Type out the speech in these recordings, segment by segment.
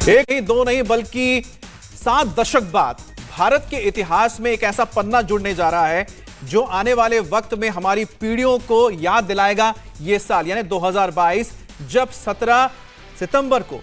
एक नहीं दो नहीं बल्कि 7 दशक बाद भारत के इतिहास में एक ऐसा पन्ना जुड़ने जा रहा है जो आने वाले वक्त में हमारी पीढ़ियों को याद दिलाएगा। ये साल यानी 2022 जब 17 सितंबर को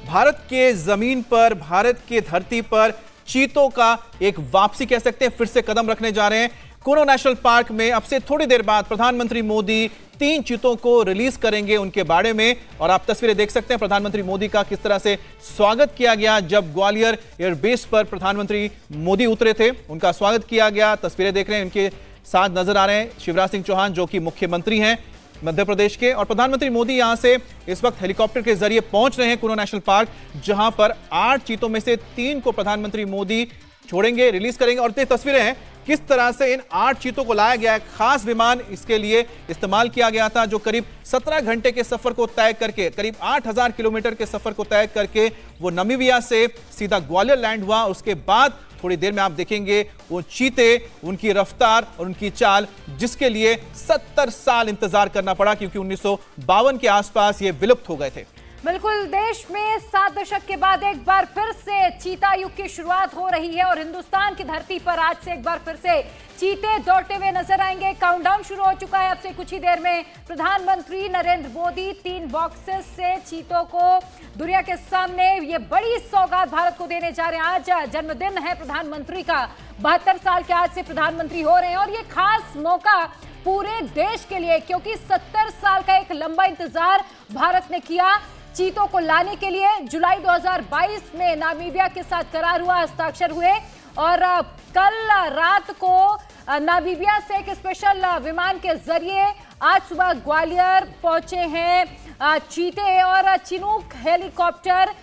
भारत के जमीन पर, भारत की धरती पर चीतों का एक वापसी कह सकते हैं, फिर से कदम रखने जा रहे हैं। कूनो नेशनल पार्क में अब से थोड़ी देर बाद प्रधानमंत्री मोदी 3 चीतों को रिलीज करेंगे उनके बाड़े में। और आप तस्वीरें देख सकते हैं प्रधानमंत्री मोदी का किस तरह से स्वागत किया गया जब ग्वालियर एयरबेस पर प्रधानमंत्री मोदी उतरे थे, उनका स्वागत किया गया। तस्वीरें देख रहे हैं, उनके साथ नजर आ रहे हैं शिवराज सिंह चौहान जो कि मुख्यमंत्री हैं मध्य प्रदेश के। और प्रधानमंत्री मोदी यहां से इस वक्त हेलीकॉप्टर के जरिए पहुंच रहे हैं कूनो नेशनल पार्क, जहां पर 8 चीतों में से 3 को प्रधानमंत्री मोदी छोड़ेंगे, रिलीज करेंगे। और ये तस्वीरें हैं किस तरह से इन 8 चीतों को लाया गया है। खास विमान इसके लिए इस्तेमाल किया गया था जो करीब 17 घंटे के सफर को तय करके, करीब 8000 किलोमीटर के सफर को तय करके वो नामीबिया से सीधा ग्वालियर लैंड हुआ। उसके बाद थोड़ी देर में आप देखेंगे वो चीते, उनकी रफ्तार और उनकी चाल, जिसके लिए 70 साल इंतजार करना पड़ा क्योंकि 1952 के आसपास ये विलुप्त हो गए थे। बिल्कुल, देश में 7 दशक के बाद एक बार फिर से चीता युग की शुरुआत हो रही है और हिंदुस्तान की धरती पर आज से एक बार फिर से चीते दौड़ते हुए नजर आएंगे। काउंटडाउन शुरू हो चुका है। अब से कुछ ही देर में प्रधानमंत्री नरेंद्र मोदी 3 बॉक्सेस से चीतों को दुनिया के सामने ये बड़ी सौगात भारत को देने जा रहे हैं। आज जन्मदिन है प्रधानमंत्री का, 72 साल के आज से प्रधानमंत्री हो रहे हैं और ये खास मौका पूरे देश के लिए, क्योंकि 70 साल का एक लंबा इंतजार भारत ने किया चीतों को लाने के लिए। जुलाई 2022 में नामीबिया के साथ करार हुआ, हस्ताक्षर हुए और कल रात को नामीबिया से एक स्पेशल विमान के जरिए आज सुबह ग्वालियर पहुंचे हैं चीते। और चिनूक हेलीकॉप्टर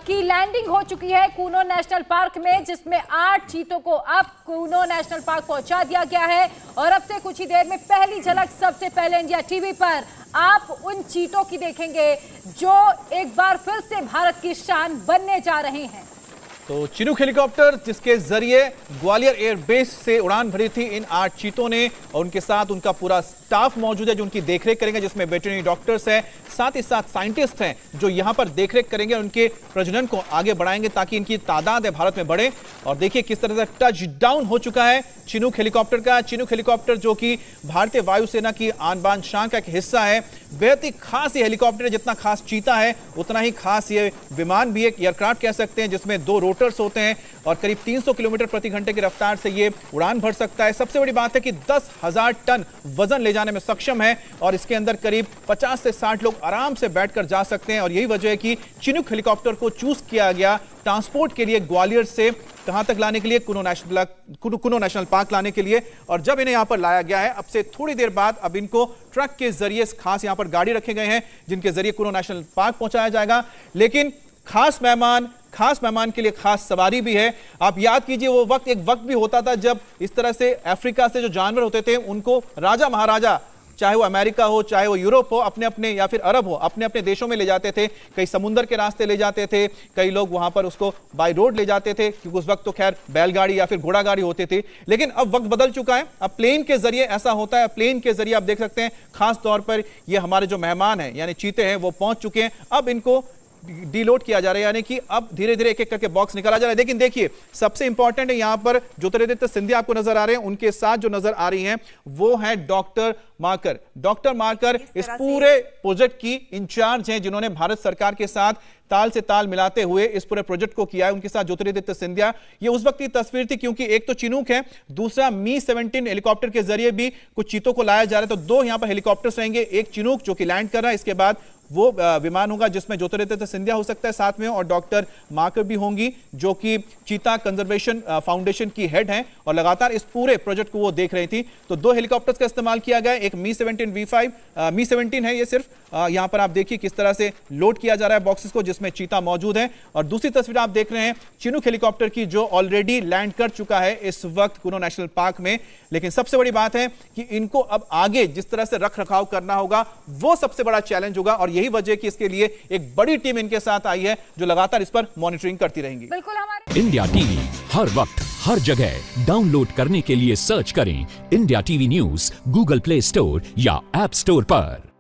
की लैंडिंग हो चुकी है कूनो नेशनल पार्क में, जिसमें 8 चीतों को अब कूनो नेशनल पार्क पहुंचा दिया गया है। और अब से कुछ ही देर में पहली झलक सबसे पहले इंडिया टीवी पर आप उन चीतों की देखेंगे जो एक बार फिर से भारत की शान बनने जा रहे हैं। तो चिनूक हेलीकॉप्टर जिसके जरिए ग्वालियर एयरबेस से उड़ान भरी थी इन 8 चीतों ने, और उनके साथ उनका पूरा स्टाफ मौजूद है जो उनकी देखरेख करेंगे, जिसमें वेटरनरी डॉक्टर्स हैं, साथ ही साथ साइंटिस्ट हैं जो यहां पर देखरेख करेंगे, उनके प्रजनन को आगे बढ़ाएंगे ताकि इनकी तादाद है भारत में बढ़े। और देखिए किस तरह से टच डाउन हो चुका है चिनूक हेलीकॉप्टर का। चिनूक हेलीकॉप्टर जो कि भारतीय वायुसेना की आन बान शान का एक हिस्सा है, बेहद ही खास ये हेलीकॉप्टर है। जितना खास चीता है उतना ही खास ये विमान भी, एक एयरक्राफ्ट कह सकते हैं, जिसमें 2 रोटर्स होते हैं और करीब 300 किलोमीटर प्रति घंटे की रफ्तार से ये उड़ान भर सकता है। सबसे बड़ी बात है कि 10,000 टन वजन ले जाने में सक्षम है और इसके अंदर करीब 50 से 60 लोग आराम से बैठकर जा सकते हैं। और यही वजह है कि चिनूक हेलीकॉप्टर को चूज किया गया ट्रांसपोर्ट के लिए, ग्वालियर से कहां तक लाने के लिए, कूनो नेशनल पार्क लाने के लिए। और जब इन्हें यहां पर लाया गया है अब से थोड़ी देर बाद, अब इनको ट्रक के जरिए खास यहां पर गाड़ी रखे गए हैं जिनके जरिए कूनो नेशनल पार्क पहुंचाया जाएगा। लेकिन खास मेहमान के लिए खास सवारी भी है। आप याद कीजिए वो वक्त, एक वक्त भी होता था जब इस तरह से अफ्रीका से जो जानवर होते थे उनको राजा महाराजा, चाहे वो अमेरिका हो चाहे वो यूरोप हो, अपने अपने या फिर अरब हो, अपने अपने देशों में ले जाते थे। कई समुद्र के रास्ते ले जाते थे, कई लोग वहां पर उसको बाय रोड ले जाते थे क्योंकि उस वक्त तो खैर बैलगाड़ी या फिर घोड़ा गाड़ी होती थी। लेकिन अब वक्त बदल चुका है, अब प्लेन के जरिए ऐसा होता है। प्लेन के जरिए आप देख सकते हैं खास तौर पर ये हमारे जो मेहमान हैं यानी चीते हैं वो पहुंच चुके हैं। अब इनको डीलोड किया जा रहा है, यानी कि अब धीरे धीरे एक एक करके बॉक्स निकाला जा रहा है। लेकिन देखिए सबसे इंपॉर्टेंट है यहां पर ज्योतिरादित्य सिंधिया आपको नजर आ रहे हैं, उनके साथ जो नजर आ रही हैं वो है डॉक्टर मार्कर। डॉक्टर मार्कर इस पूरे प्रोजेक्ट की इंचार्ज हैं जिन्होंने भारत सरकार के साथ ताल से ताल मिलाते हुए इस पूरे प्रोजेक्ट को किया है। उनके साथ ज्योतिरादित्य सिंधिया। ये उस वक्त की तस्वीर थी क्योंकि एक तो चिनूक है, दूसरा मी-17 हेलीकॉप्टर के जरिए भी कुछ चीतों को लाया जा रहा है। तो 2 यहां पर हेलीकॉप्टर्स रहेंगे, एक चिनूक जो कि लैंड कर रहा है, इसके बाद वो विमान होगा जिसमें ज्योतिरादित्य सिंधिया हो सकता है साथ में, और डॉक्टर मार्कर भी होंगी जो कि चीता कंजर्वेशन फाउंडेशन की हेड हैं और लगातार इस पूरे प्रोजेक्ट को वो देख रही थी। तो 2 हेलीकॉप्टर्स का इस्तेमाल किया गया, एक मी-17 V5 मी-17 है ये सिर्फ। यहां पर आप देखिए किस तरह से लोड किया जा रहा है बॉक्सेस को जिसमें चीता मौजूद है। और दूसरी तस्वीर आप देख रहे हैं चिनूक हेलीकॉप्टर की जो ऑलरेडी लैंड कर चुका है इस वक्त कूनो नेशनल पार्क में। लेकिन सबसे बड़ी बात है कि इनको अब आगे जिस तरह से रख रखाव करना होगा वो सबसे बड़ा चैलेंज होगा और यही वजह कि इसके लिए एक बड़ी टीम इनके साथ आई है जो लगातार इस पर मॉनिटरिंग करती रहेंगी। बिल्कुल हमारे इंडिया टीवी हर वक्त हर जगह डाउनलोड करने के लिए सर्च करें India TV news Google play store या ऐप स्टोर पर।